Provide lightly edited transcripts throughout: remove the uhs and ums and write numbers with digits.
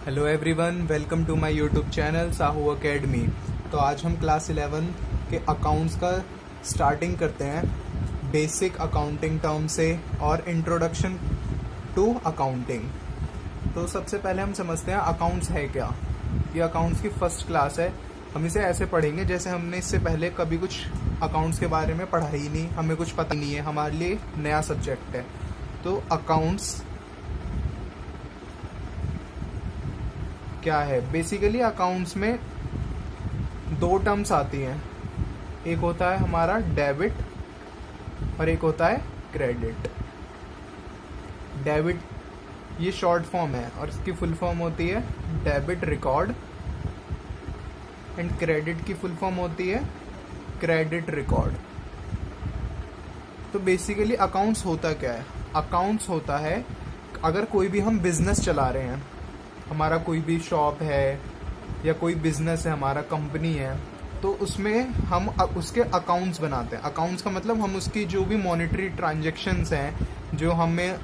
Hello everyone, welcome to my YouTube channel Sahu academy. तो आज हम क्लास 11 के अकाउंट्स का स्टार्टिंग करते हैं बेसिक अकाउंटिंग टर्म से और इंट्रोडक्शन टू अकाउंटिंग। तो सबसे पहले हम समझते हैं अकाउंट्स है क्या। ये अकाउंट्स की फर्स्ट क्लास है। हम इसे ऐसे पढ़ेंगे जैसे हमने इससे पहले कभी कुछ अकाउंट्स के बारे में पढ़ा ही नहीं, हमें कुछ पता नहीं है, हमारे लिए नया सब्जेक्ट है। तो अकाउंट्स क्या है? बेसिकली अकाउंट्स में दो टर्म्स आती हैं, एक होता है हमारा डेबिट और एक होता है क्रेडिट। डेबिट ये शॉर्ट फॉर्म है और इसकी फुल फॉर्म होती है डेबिट रिकॉर्ड एंड क्रेडिट की फुल फॉर्म होती है क्रेडिट रिकॉर्ड। तो बेसिकली अकाउंट्स होता क्या है? अकाउंट्स होता है अगर कोई भी हम बिजनेस चला रहे हैं, हमारा कोई भी शॉप है या कोई बिजनेस है, हमारा कंपनी है, तो उसमें हम उसके अकाउंट्स बनाते हैं। अकाउंट्स का मतलब हम उसकी जो भी मॉनिटरी ट्रांजैक्शंस हैं जो हमें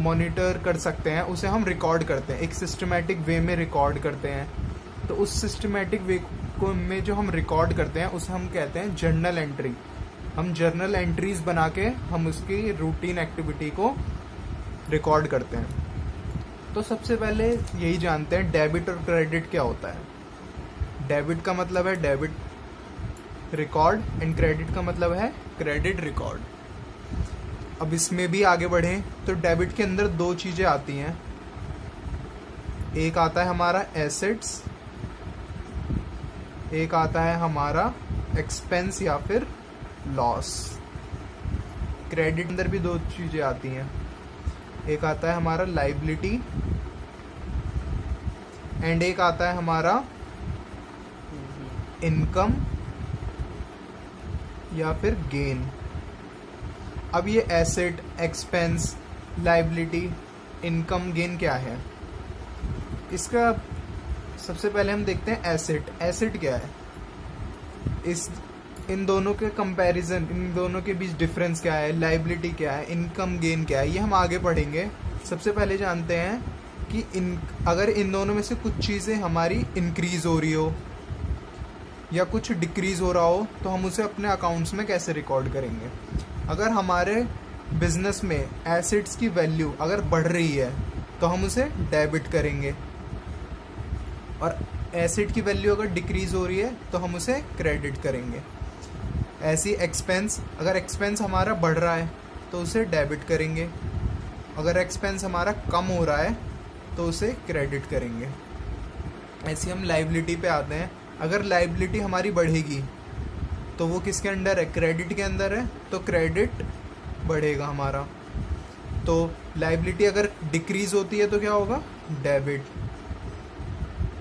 मॉनिटर कर सकते हैं उसे हम रिकॉर्ड करते हैं, एक सिस्टमेटिक वे में रिकॉर्ड करते हैं। तो उस सिस्टमेटिक वे को में जो हम रिकॉर्ड करते हैं उसे हम कहते हैं जर्नल एंट्री। हम जर्नल एंट्रीज बना के हम उसकी रूटीन एक्टिविटी को रिकॉर्ड करते हैं। तो सबसे पहले यही जानते हैं डेबिट और क्रेडिट क्या होता है। डेबिट का मतलब है डेबिट रिकॉर्ड एंड क्रेडिट का मतलब है क्रेडिट रिकॉर्ड। अब इसमें भी आगे बढ़ें तो डेबिट के अंदर दो चीजें आती हैं, एक आता है हमारा एसेट्स, एक आता है हमारा एक्सपेंस या फिर लॉस। क्रेडिट के अंदर भी दो चीजें आती हैं, एक आता है हमारा लाइबिलिटी एंड एक आता है हमारा इनकम या फिर गेन। अब ये asset, expense, liability, income, gain क्या है? इसका सबसे पहले हम देखते हैं एसेट। एसेट क्या है? इन दोनों के कंपैरिजन, इन दोनों के बीच डिफरेंस क्या है, लाइबिलिटी क्या है, इनकम गेन क्या है, ये हम आगे पढ़ेंगे। सबसे पहले जानते हैं कि अगर इन दोनों में से कुछ चीज़ें हमारी इंक्रीज हो रही हो या कुछ डिक्रीज हो रहा हो तो हम उसे अपने अकाउंट्स में कैसे रिकॉर्ड करेंगे। अगर हमारे बिजनेस में एसेट्स की वैल्यू अगर बढ़ रही है तो हम उसे डेबिट करेंगे, और एसेट की वैल्यू अगर डिक्रीज हो रही है तो हम उसे क्रेडिट करेंगे। ऐसी एक्सपेंस, अगर एक्सपेंस हमारा बढ़ रहा है तो उसे डेबिट करेंगे, अगर एक्सपेंस हमारा कम हो रहा है तो उसे क्रेडिट करेंगे। ऐसी हम लाइबिलिटी पे आते हैं। अगर लाइबिलिटी हमारी बढ़ेगी तो वो किसके अंडर है? क्रेडिट के अंदर है, तो क्रेडिट बढ़ेगा हमारा। तो लाइबिलिटी अगर डिक्रीज होती है तो क्या होगा? डेबिट।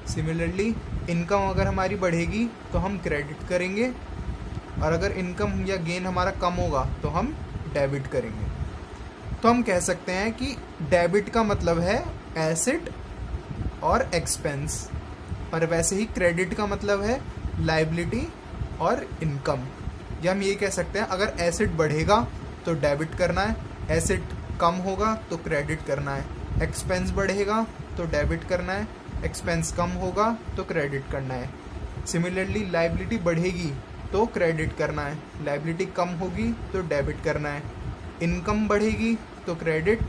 सिमिलरली इनकम अगर हमारी बढ़ेगी तो हम क्रेडिट करेंगे, और अगर इनकम या गेन हमारा कम होगा तो हम डेबिट करेंगे। तो हम कह सकते हैं कि डेबिट का मतलब है एसेट और एक्सपेंस, और वैसे ही क्रेडिट का मतलब है लाइबिलिटी और इनकम। या हम ये कह सकते हैं अगर एसेट बढ़ेगा तो डेबिट करना है, एसेट कम होगा तो क्रेडिट करना है, एक्सपेंस बढ़ेगा तो डेबिट करना है, एक्सपेंस कम होगा तो क्रेडिट करना है। सिमिलरली लाइबिलिटी बढ़ेगी तो क्रेडिट करना है, लाइबिलिटी कम होगी तो डेबिट करना है, इनकम बढ़ेगी तो क्रेडिट,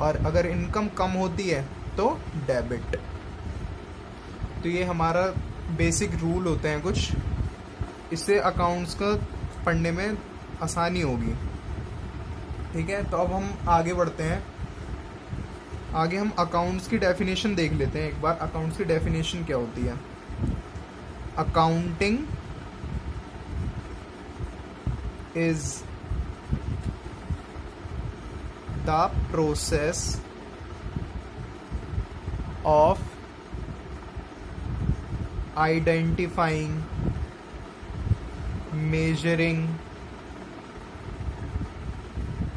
और अगर इनकम कम होती है तो डेबिट। तो ये हमारा बेसिक रूल होते हैं कुछ, इससे अकाउंट्स का पढ़ने में आसानी होगी। ठीक है, तो अब हम आगे बढ़ते हैं। आगे हम अकाउंट्स की डेफिनेशन देख लेते हैं एक बार। अकाउंट्स की डेफिनेशन क्या होती है? Accounting is the process of identifying, measuring,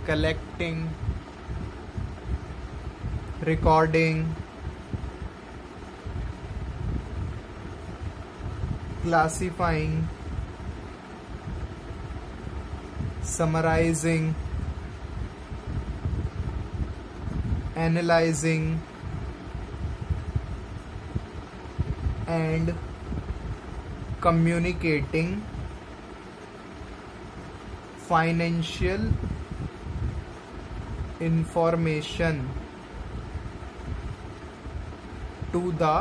collecting, recording, classifying, summarizing, analyzing, and communicating financial information to the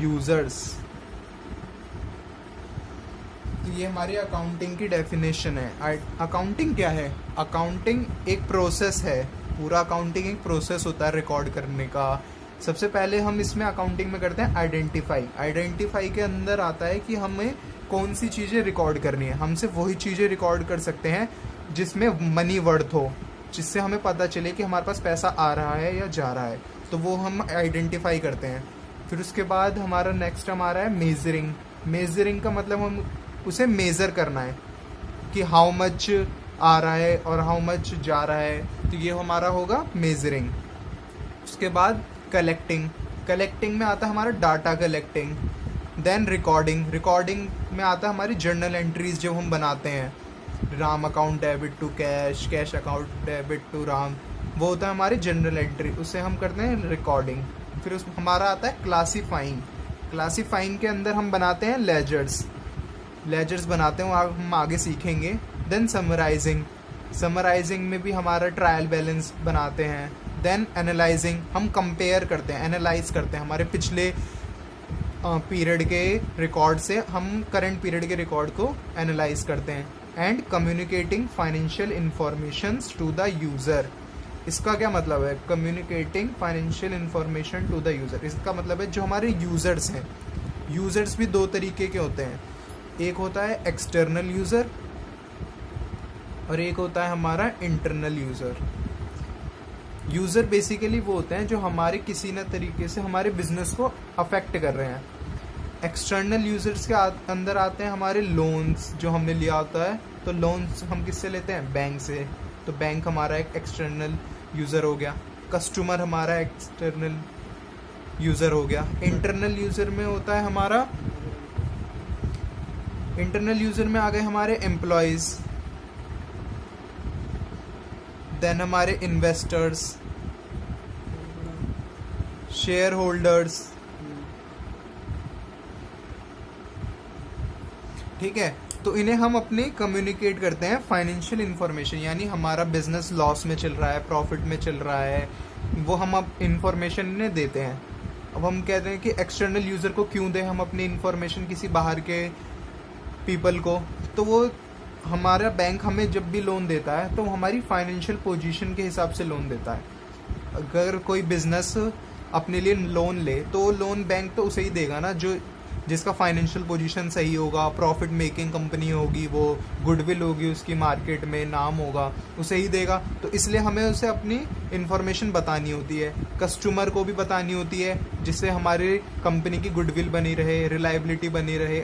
users। तो ये हमारी अकाउंटिंग की डेफिनेशन है। अकाउंटिंग क्या है? अकाउंटिंग एक प्रोसेस है, पूरा अकाउंटिंग एक प्रोसेस होता है रिकॉर्ड करने का। सबसे पहले हम इसमें अकाउंटिंग में करते हैं आइडेंटिफाई के अंदर आता है कि हमें कौन सी चीज़ें रिकॉर्ड करनी है। हम सिर्फ वही चीज़ें रिकॉर्ड कर सकते हैं जिसमें मनी वर्थ हो, जिससे हमें पता चले कि हमारे पास पैसा आ रहा है या जा रहा है, तो वो हम आइडेंटिफाई करते हैं। फिर उसके बाद हमारा नेक्स्ट हमारा है मेजरिंग का मतलब हम उसे मेज़र करना है कि हाउ मच आ रहा है और हाउ मच जा रहा है, तो ये हमारा होगा मेजरिंग। उसके बाद कलेक्टिंग में आता है हमारा डाटा कलेक्टिंग। देन रिकॉर्डिंग में आता है हमारी जर्नल एंट्रीज जो हम बनाते हैं, Ram account debit to cash account debit to Ram, वो होता है हमारी जनरल एंट्री, उससे हम करते हैं रिकॉर्डिंग। फिर उस हमारा आता है क्लासीफाइंग के अंदर हम बनाते हैं लेजर्स बनाते हैं, वो हम आगे सीखेंगे। देन समराइजिंग में भी हमारा ट्रायल बैलेंस बनाते हैं। देन एनालाइजिंग, हम कंपेयर करते हैं, एनालाइज करते हैं हमारे पिछले पीरियड के रिकॉर्ड से, हम करंट पीरियड के रिकॉर्ड को एनालाइज करते हैं। And communicating financial information to the user. इसका क्या मतलब है? Communicating financial information to the user, इसका मतलब है जो हमारे यूज़र्स हैं, यूज़र्स भी दो तरीके के होते हैं, एक होता है एक्सटर्नल यूज़र और एक होता है हमारा इंटरनल यूज़र बेसिकली वो होते हैं जो हमारे किसी न तरीके से हमारे बिजनेस को अफेक्ट कर रहे हैं। एक्सटर्नल यूज़र्स के अंदर आते हैं हमारे लोन्स जो हमने लिया होता है, तो लोन्स हम किससे लेते हैं? बैंक से, तो बैंक हमारा एक एक्सटर्नल यूज़र हो गया। कस्टमर हमारा एक्सटर्नल यूज़र हो गया। इंटरनल यूज़र में होता है हमारा, इंटरनल यूज़र में आ गए हमारे एम्प्लॉयज़, देन हमारे इन्वेस्टर्स, शेयर होल्डर्स, ठीक है। तो इन्हें हम अपने कम्युनिकेट करते हैं फाइनेंशियल इंफॉर्मेशन, यानी हमारा बिजनेस लॉस में चल रहा है, प्रॉफिट में चल रहा है, वो हम अब इंफॉर्मेशन इन्हें देते हैं। अब हम कहते हैं कि एक्सटर्नल यूज़र को क्यों दें हम अपनी इंफॉर्मेशन किसी बाहर के पीपल को? तो वो हमारा बैंक हमें जब भी लोन देता है तो हमारी फाइनेंशियल पोजीशन के हिसाब से लोन देता है। अगर कोई बिजनेस अपने लिए लोन ले तो लोन बैंक तो उसे ही देगा ना जो जिसका फाइनेंशियल पोजीशन सही होगा, प्रॉफिट मेकिंग कंपनी होगी, वो गुडविल होगी उसकी मार्केट में, नाम होगा, उसे ही देगा। तो इसलिए हमें उसे अपनी इन्फॉर्मेशन बतानी होती है, कस्टमर को भी बतानी होती है, जिससे हमारी कंपनी की गुडविल बनी रहे, रिलायबिलिटी बनी रहे,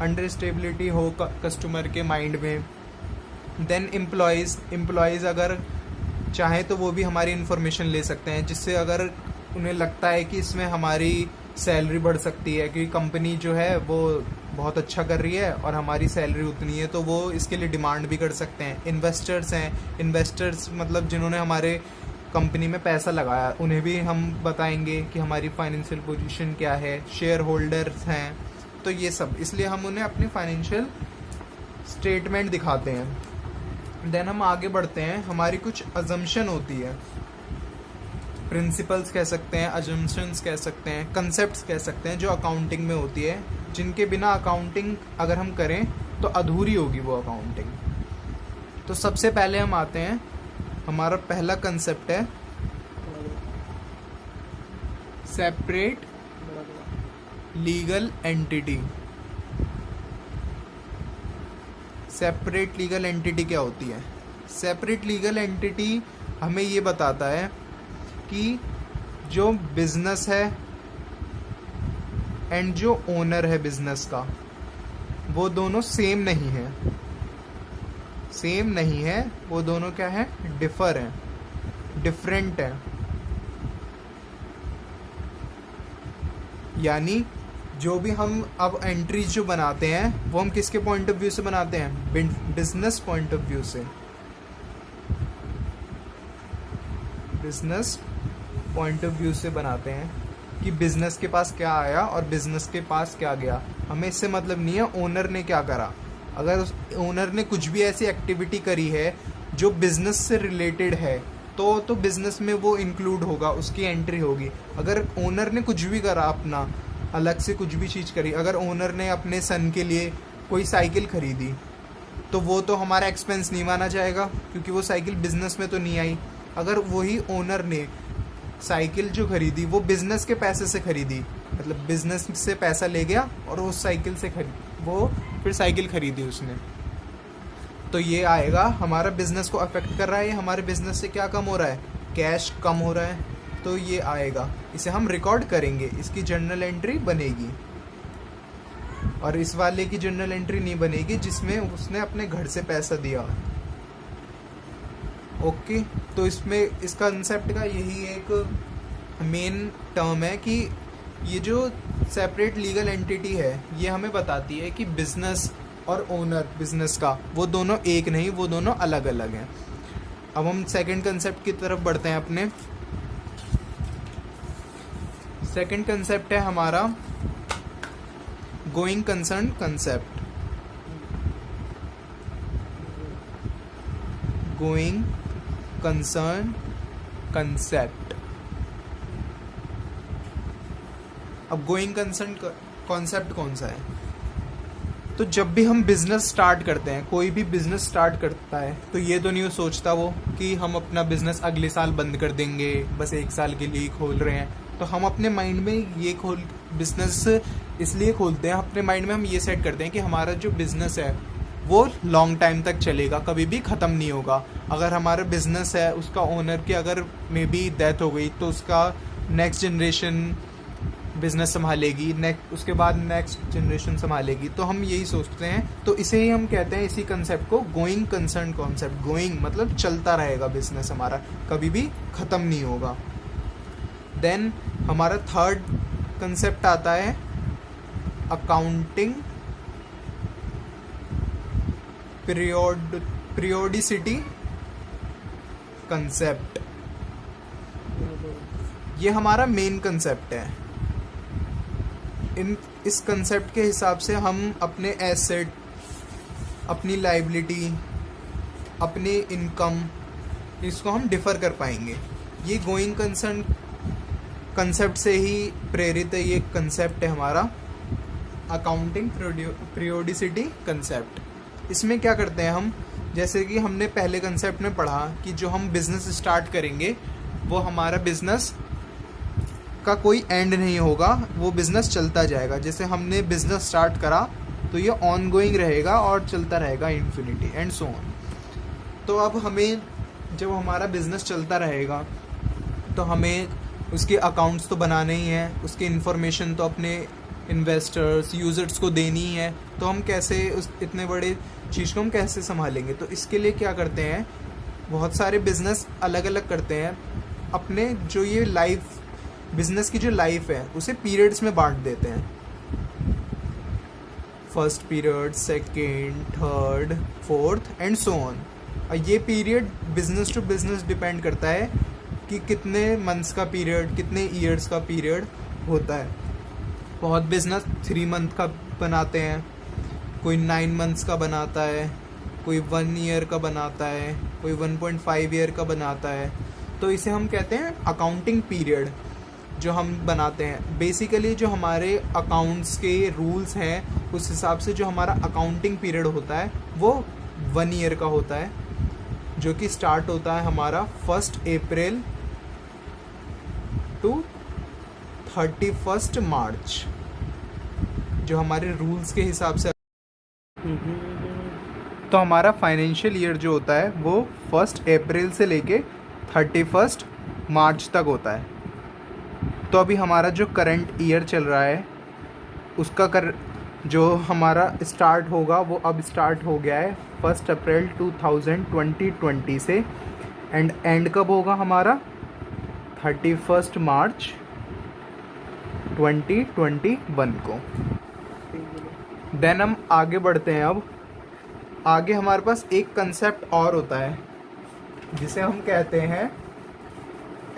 अंडरस्टेबिलिटी हो कस्टमर के माइंड में। देन एम्प्लॉयज़ अगर चाहें तो वो भी हमारी इन्फॉर्मेशन ले सकते हैं, जिससे अगर उन्हें लगता है कि इसमें हमारी सैलरी बढ़ सकती है क्योंकि कंपनी जो है वो बहुत अच्छा कर रही है और हमारी सैलरी उतनी है, तो वो इसके लिए डिमांड भी कर सकते हैं। इन्वेस्टर्स मतलब जिन्होंने हमारे कंपनी में पैसा लगाया, उन्हें भी हम बताएंगे कि हमारी फाइनेंशियल पोजीशन क्या है। शेयर होल्डर्स हैं, तो ये सब, इसलिए हम उन्हें अपनी फाइनेंशियल स्टेटमेंट दिखाते हैं। देन हम आगे बढ़ते हैं, हमारी कुछ अजम्पशन होती है, प्रिंसिपल्स कह सकते हैं, अजम्पशंस कह सकते हैं, कंसेप्ट्स कह सकते हैं, जो अकाउंटिंग में होती है, जिनके बिना अकाउंटिंग अगर हम करें तो अधूरी होगी वो अकाउंटिंग। तो सबसे पहले हम आते हैं, हमारा पहला कंसेप्ट है separate legal entity. Separate legal entity क्या होती है? सेपरेट लीगल एंटिटी हमें ये बताता है कि जो बिजनेस है एंड जो ओनर है बिजनेस का, वो दोनों सेम नहीं है, वो दोनों क्या है? डिफरेंट है। यानी जो भी हम अब एंट्रीज जो बनाते हैं वो हम किसके पॉइंट ऑफ व्यू से बनाते हैं? बिजनेस पॉइंट ऑफ व्यू से, बिजनेस पॉइंट ऑफ व्यू से बनाते हैं। कि बिजनेस के पास क्या आया और बिजनेस के पास क्या गया, हमें इससे मतलब नहीं है ओनर ने क्या करा। अगर उस ओनर ने कुछ भी ऐसी एक्टिविटी करी है जो बिजनेस से रिलेटेड है तो बिजनेस में वो इंक्लूड होगा, उसकी एंट्री होगी। अगर ओनर ने कुछ भी करा अपना अलग से कुछ भी चीज़ करी, अगर ओनर ने अपने सन के लिए कोई साइकिल खरीदी तो वो तो हमारा एक्सपेंस नहीं माना जाएगा क्योंकि वो साइकिल बिजनेस में तो नहीं आई। अगर वही ओनर ने साइकिल जो खरीदी वो बिजनेस के पैसे से खरीदी, मतलब बिजनेस से पैसा ले गया और उस साइकिल से वो फिर साइकिल खरीदी उसने, तो ये आएगा हमारा बिजनेस को अफेक्ट कर रहा है, हमारे बिजनेस से क्या कम हो रहा है, कैश कम हो रहा है, तो ये आएगा, इसे हम रिकॉर्ड करेंगे, इसकी जर्नल एंट्री बनेगी। और इस वाले की जर्नल एंट्री नहीं बनेगी जिसमें उसने अपने घर से पैसा दिया। ओके, तो इसमें इस कंसेप्ट का यही एक मेन टर्म है कि ये जो सेपरेट लीगल एंटिटी है ये हमें बताती है कि बिजनेस और ओनर बिजनेस का वो दोनों एक नहीं, वो दोनों अलग अलग हैं। अब हम सेकंड कंसेप्ट की तरफ बढ़ते हैं अपने। सेकंड कंसेप्ट है हमारा going concern concept. Going concern concept. अब गोइंग कंसर्न कॉन्सेप्ट कौन सा है? तो जब भी हम बिजनेस स्टार्ट करते हैं, कोई भी बिजनेस स्टार्ट करता है तो ये तो नहीं सोचता वो कि हम अपना बिजनेस अगले साल बंद कर देंगे, बस 1 साल के लिए खोल रहे हैं। तो हम अपने माइंड में ये बिजनेस इसलिए खोलते हैं, अपने माइंड में हम ये सेट करते हैं कि हमारा जो बिजनेस है वो लॉन्ग टाइम तक चलेगा, कभी भी ख़त्म नहीं होगा। अगर हमारा बिजनेस है उसका ओनर की अगर मे बी डेथ हो गई तो उसका नेक्स्ट जनरेशन बिजनेस संभालेगी, उसके बाद नेक्स्ट जनरेशन संभालेगी, तो हम यही सोचते हैं। तो इसे ही हम कहते हैं, इसी कंसेप्ट को गोइंग कंसर्न कॉन्सेप्ट। गोइंग मतलब चलता रहेगा बिजनेस हमारा, कभी भी ख़त्म नहीं होगा। देन हमारा थर्ड कंसेप्ट आता है अकाउंटिंग पीरियोडिसिटी कंसेप्ट। ये हमारा मेन कंसेप्ट है। इस कंसेप्ट के हिसाब से हम अपने एसेट, अपनी लाइबिलिटी, अपनी इनकम, इसको हम डिफर कर पाएंगे। ये गोइंग कंसर्न कंसेप्ट से ही प्रेरित है। ये कंसेप्ट है हमारा अकाउंटिंग पीरियोडिसिटी कंसेप्ट। इसमें क्या करते हैं हम, जैसे कि हमने पहले कंसेप्ट में पढ़ा कि जो हम बिजनेस स्टार्ट करेंगे वो हमारा बिजनेस का कोई एंड नहीं होगा, वो बिजनेस चलता जाएगा। जैसे हमने बिजनेस स्टार्ट करा तो ये ऑन गोइंग रहेगा और चलता रहेगा इन्फिनिटी एंड सो ऑन। तो अब हमें जब हमारा बिजनेस चलता रहेगा तो हमें उसके अकाउंट्स तो बनाने ही हैं, उसकी इन्फॉर्मेशन तो अपने इन्वेस्टर्स यूज़र्स को देनी ही है। तो हम कैसे उस इतने बड़े चीज़ को हम कैसे संभालेंगे? तो इसके लिए क्या करते हैं, बहुत सारे बिजनेस अलग अलग करते हैं। अपने जो ये लाइफ बिजनेस की जो लाइफ है उसे पीरियड्स में बांट देते हैं, first period, second, third, fourth and so on. और ये period business to business depend करता है कि कितने मंथ्स का पीरियड, कितने ईयर्स का पीरियड होता है। बहुत बिजनेस 3 मंथ का बनाते हैं, कोई 9 मंथ्स का बनाता है, कोई 1 ईयर का बनाता है, कोई 1.5 ईयर का बनाता है। तो इसे हम कहते हैं अकाउंटिंग पीरियड जो हम बनाते हैं। बेसिकली जो हमारे अकाउंट्स के रूल्स हैं उस हिसाब से जो हमारा अकाउंटिंग पीरियड होता है वो 1 ईयर का होता है, जो कि स्टार्ट होता है हमारा 1 अप्रैल टू 31 मार्च, जो हमारे रूल्स के हिसाब से। तो हमारा फाइनेंशियल ईयर जो होता है वो 1 अप्रैल से लेके 31 मार्च तक होता है। तो अभी हमारा जो करंट ईयर चल रहा है उसका जो हमारा स्टार्ट होगा वो अब स्टार्ट हो गया है 1 अप्रैल 2020 से, एंड कब होगा हमारा 31 मार्च 2021 को। देन हम आगे बढ़ते हैं। अब आगे हमारे पास एक कंसेप्ट और होता है जिसे हम कहते हैं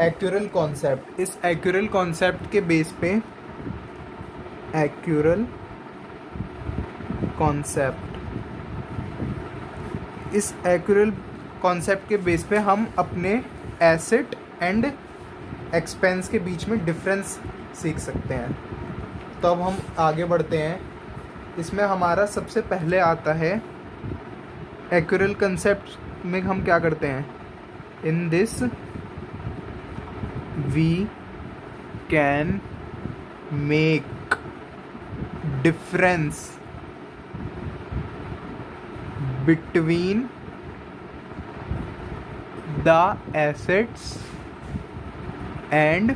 एक्यूरल कॉन्सेप्ट, इस एक्यूरल कॉन्सेप्ट के बेस पे, एक्यूरल कॉन्सेप्ट, इस एक्यूरल कॉन्सेप्ट के बेस पे हम अपने एसेट एंड एक्सपेंस के बीच में डिफरेंस सीख सकते हैं। तो अब हम आगे बढ़ते हैं। इसमें हमारा सबसे पहले आता है एक्यूरल कॉन्सेप्ट में हम क्या करते हैं, in this we can make difference between the assets and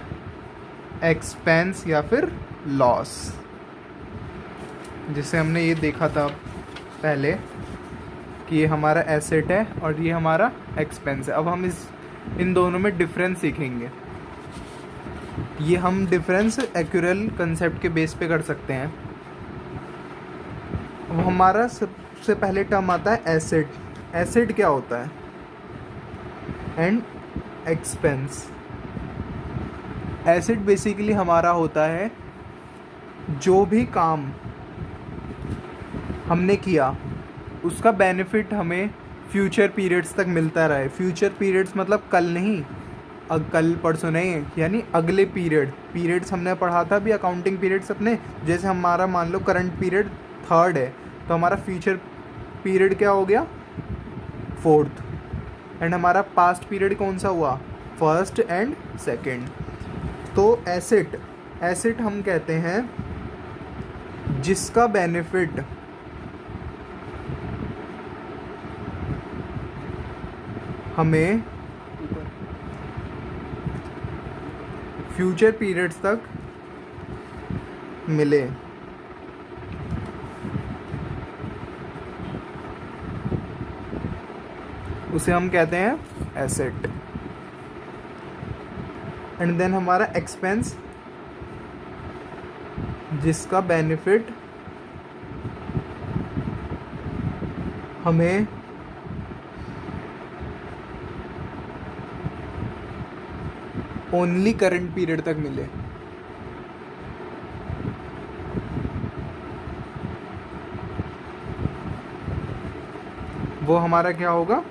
expense या फिर लॉस। जिसे हमने ये देखा था पहले कि ये हमारा एसेट है और ये हमारा एक्सपेंस है। अब हम इन दोनों में डिफरेंस सीखेंगे। ये हम डिफरेंस एक्यूरल कंसेप्ट के बेस पे कर सकते हैं। अब हमारा सबसे पहले टर्म आता है एसेट। एसेट क्या होता है एंड एक्सपेंस। एसेट बेसिकली हमारा होता है जो भी काम हमने किया उसका बेनिफिट हमें फ्यूचर पीरियड्स तक मिलता रहे। फ्यूचर पीरियड्स मतलब कल नहीं, कल परसों नहीं, यानी अगले पीरियड्स हमने पढ़ा था भी अकाउंटिंग पीरियड्स अपने। जैसे हमारा मान लो करंट पीरियड 3rd है तो हमारा फ्यूचर पीरियड क्या हो गया 4th, एंड हमारा पास्ट पीरियड कौन सा हुआ 1st एंड 2nd। तो एसेट हम कहते हैं जिसका बेनिफिट हमें फ्यूचर पीरियड्स तक मिले। उसे हम कहते हैं एसेट। एंड देन हमारा एक्सपेंस जिसका बेनिफिट हमें ओनली करंट पीरियड तक मिले। वो हमारा क्या होगा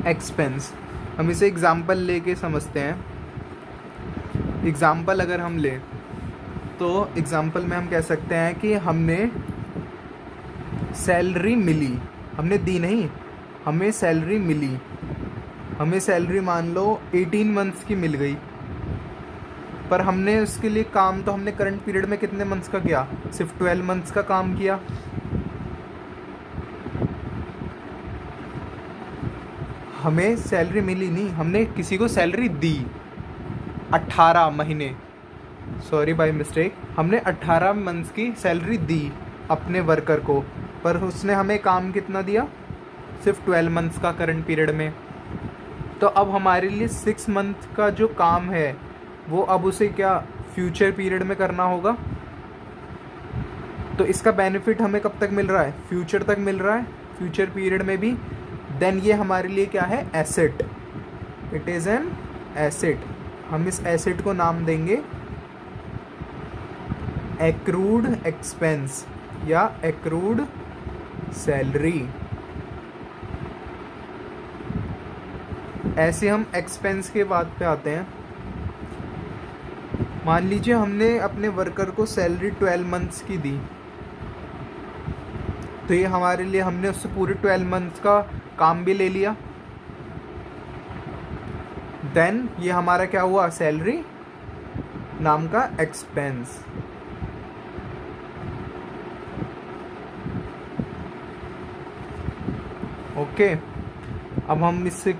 एक्सपेंस। हम इसे एग्जाम्पल लेके समझते हैं। एग्जाम्पल अगर हम लें तो एग्जाम्पल में हम कह सकते हैं कि हमने सैलरी मिली, हमने दी नहीं, हमें सैलरी मिली। हमें सैलरी मान लो 18 मंथ्स की मिल गई, पर हमने उसके लिए काम तो हमने करंट पीरियड में कितने मंथ्स का किया, सिर्फ 12 मंथ्स का काम किया। हमें सैलरी मिली नहीं, हमने किसी को सैलरी दी 18 महीने, सॉरी बाय मिस्टेक, हमने 18 मंथ्स की सैलरी दी अपने वर्कर को, पर उसने हमें काम कितना दिया, सिर्फ 12 मंथ्स का करंट पीरियड में। तो अब हमारे लिए 6 मंथ का जो काम है वो अब उसे क्या फ्यूचर पीरियड में करना होगा। तो इसका बेनिफिट हमें कब तक मिल रहा है, फ्यूचर तक मिल रहा है, फ्यूचर पीरियड में भी। देन ये हमारे लिए क्या है asset, it is an asset. हम इस एसेट को नाम देंगे एक्रूड एक्सपेंस या एक्रूड सैलरी। ऐसे हम एक्सपेंस के बाद पे आते हैं। मान लीजिए हमने अपने वर्कर को सैलरी 12 मंथ्स की दी, तो ये हमारे लिए हमने उससे पूरे 12 मंथ्स का काम भी ले लिया। देन ये हमारा क्या हुआ सैलरी नाम का एक्सपेंस। ओके, अब हम इससे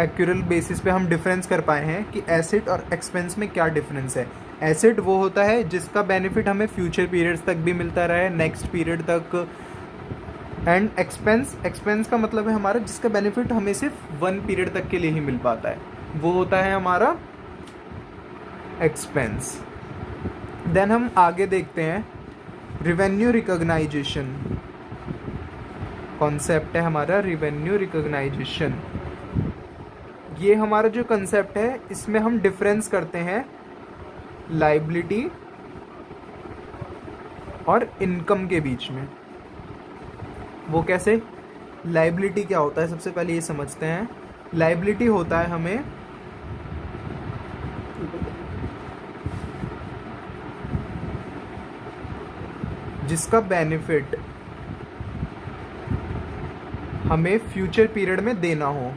एक्यूरल बेसिस पे हम डिफरेंस कर पाए हैं कि एसेट और एक्सपेंस में क्या डिफरेंस है। एसेट वो होता है जिसका बेनिफिट हमें फ्यूचर पीरियड्स तक भी मिलता रहे, नेक्स्ट पीरियड तक। एंड एक्सपेंस का मतलब है हमारा जिसका बेनिफिट हमें सिर्फ 1 पीरियड तक के लिए ही मिल पाता है, वो होता है हमारा एक्सपेंस। देन हम आगे देखते हैं रिवेन्यू रिकॉग्नाइजेशन। कॉन्सेप्ट है हमारा रिवेन्यू रिकॉग्नाइजेशन। ये हमारा जो कंसेप्ट है इसमें हम डिफरेंस करते हैं लायबिलिटी और इनकम के बीच में। वो कैसे? लायबिलिटी क्या होता है सबसे पहले ये समझते हैं। लायबिलिटी होता है हमें जिसका बेनिफिट हमें फ्यूचर पीरियड में देना हो।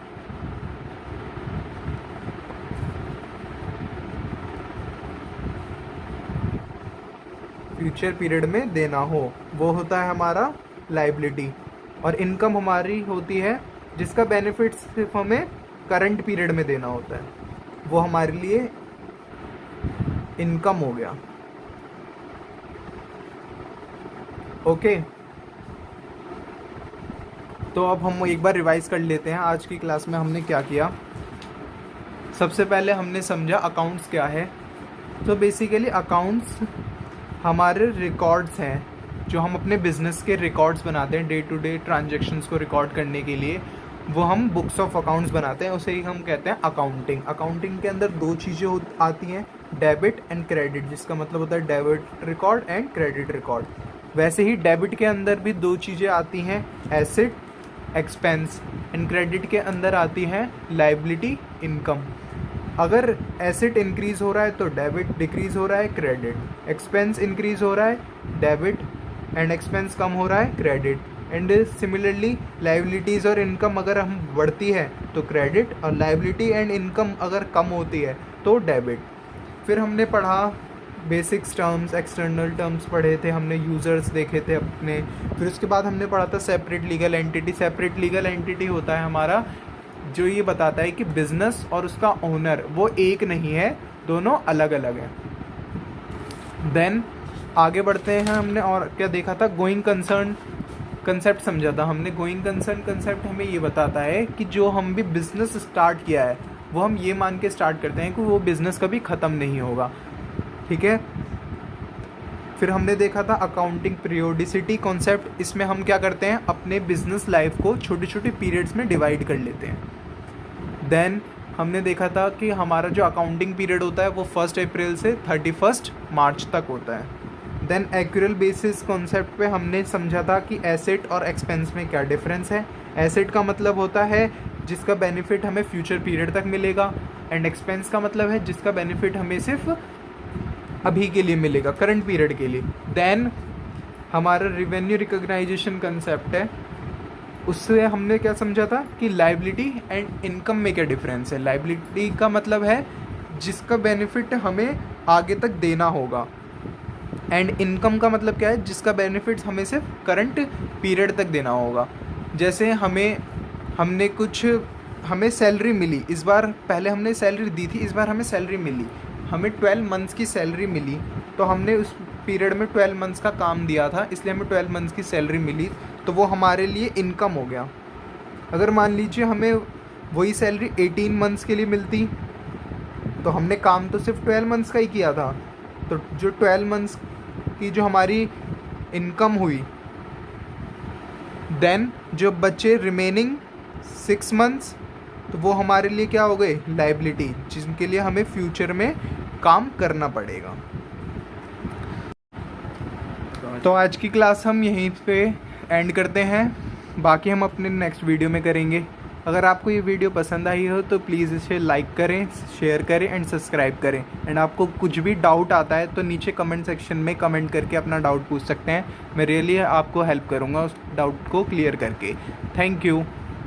फ्यूचर पीरियड में देना हो वो होता है हमारा लायबिलिटी। और इनकम हमारी होती है जिसका बेनिफिट सिर्फ हमें करंट पीरियड में देना होता है, वो हमारे लिए इनकम हो गया। ओके, तो अब हम एक बार रिवाइज कर लेते हैं आज की क्लास में हमने क्या किया। सबसे पहले हमने समझा अकाउंट्स क्या है। तो बेसिकली अकाउंट्स हमारे रिकॉर्ड्स हैं जो हम अपने बिजनेस के रिकॉर्ड्स बनाते हैं, डे टू डे ट्रांजैक्शंस को रिकॉर्ड करने के लिए वो हम बुक्स ऑफ अकाउंट्स बनाते हैं, उसे ही हम कहते हैं अकाउंटिंग। अकाउंटिंग के अंदर दो चीज़ें आती हैं, डेबिट एंड क्रेडिट, जिसका मतलब होता है debit record and credit record. वैसे ही डेबिट के अंदर भी दो चीज़ें आती हैं, एसेट एक्सपेंस, एंड क्रेडिट के अंदर आती है लायबिलिटी इनकम। अगर एसेट इंक्रीज हो रहा है तो डेबिट, डिक्रीज हो रहा है क्रेडिट, एक्सपेंस इंक्रीज हो रहा है डेबिट एंड एक्सपेंस कम हो रहा है क्रेडिट। एंड सिमिलरली लायबिलिटीज़ और इनकम अगर हम बढ़ती है तो क्रेडिट, और लायबिलिटी एंड इनकम अगर कम होती है तो डेबिट। फिर हमने पढ़ा बेसिक्स टर्म्स, एक्सटर्नल टर्म्स पढ़े थे हमने, यूज़र्स देखे थे अपने। फिर उसके बाद हमने पढ़ा था separate legal entity. Separate legal entity होता है हमारा जो ये बताता है कि बिजनेस और उसका ओनर वो एक नहीं है, दोनों अलग अलग हैं। देन आगे बढ़ते हैं, हमने और क्या देखा था, गोइंग कंसर्न कंसेप्ट समझा था हमने। गोइंग कंसर्न कंसेप्ट हमें ये बताता है कि जो हम भी बिजनेस स्टार्ट किया है वो हम ये मान के स्टार्ट करते हैं कि वो बिजनेस कभी ख़त्म नहीं होगा, ठीक है। फिर हमने देखा था अकाउंटिंग पीरियोडिसिटी कॉन्सेप्ट। इसमें हम क्या करते हैं, अपने बिजनेस लाइफ को छोटे छोटे पीरियड्स में डिवाइड कर लेते हैं। देन हमने देखा था कि हमारा जो अकाउंटिंग पीरियड होता है वो 1 अप्रैल से 31 मार्च तक होता है। देन एक्यूरल बेसिस कॉन्सेप्ट पे हमने समझा था कि एसेट और एक्सपेंस में क्या डिफरेंस है। एसेट का मतलब होता है जिसका बेनिफिट हमें फ्यूचर पीरियड तक मिलेगा, एंड एक्सपेंस का मतलब है जिसका बेनिफिट हमें सिर्फ अभी के लिए मिलेगा, करंट पीरियड के लिए। देन हमारा रिवेन्यू रिकॉग्नाइजेशन कंसेप्ट है, उससे हमने क्या समझा था कि लायबिलिटी एंड इनकम में क्या डिफरेंस है। लायबिलिटी का मतलब है जिसका बेनिफिट हमें आगे तक देना होगा, एंड इनकम का मतलब क्या है, जिसका बेनिफिट हमें सिर्फ करंट पीरियड तक देना होगा। जैसे हमें सैलरी मिली इस बार, पहले हमने सैलरी दी थी, इस बार हमें सैलरी मिली, हमें 12 मंथ्स की सैलरी मिली, तो हमने उस पीरियड में 12 मंथ्स का काम दिया था, इसलिए हमें 12 मंथ्स की सैलरी मिली, तो वो हमारे लिए इनकम हो गया। अगर मान लीजिए हमें वही सैलरी 18 मंथ्स के लिए मिलती, तो हमने काम तो सिर्फ 12 मंथ्स का ही किया था, तो जो 12 मंथ्स की जो हमारी इनकम हुई, देन जो बचे रिमेनिंग 6 मंथ्स, तो वो हमारे लिए क्या हो गए, लायबिलिटी, जिनके लिए हमें फ्यूचर में काम करना पड़ेगा। तो आज की क्लास हम यहीं पे एंड करते हैं, बाकी हम अपने नेक्स्ट वीडियो में करेंगे। अगर आपको ये वीडियो पसंद आई हो तो प्लीज़ इसे लाइक करें, शेयर करें एंड सब्सक्राइब करें। एंड आपको कुछ भी डाउट आता है तो नीचे कमेंट सेक्शन में कमेंट करके अपना डाउट पूछ सकते हैं। मैं रियली आपको हेल्प करूँगा उस डाउट को क्लियर करके। Thank you.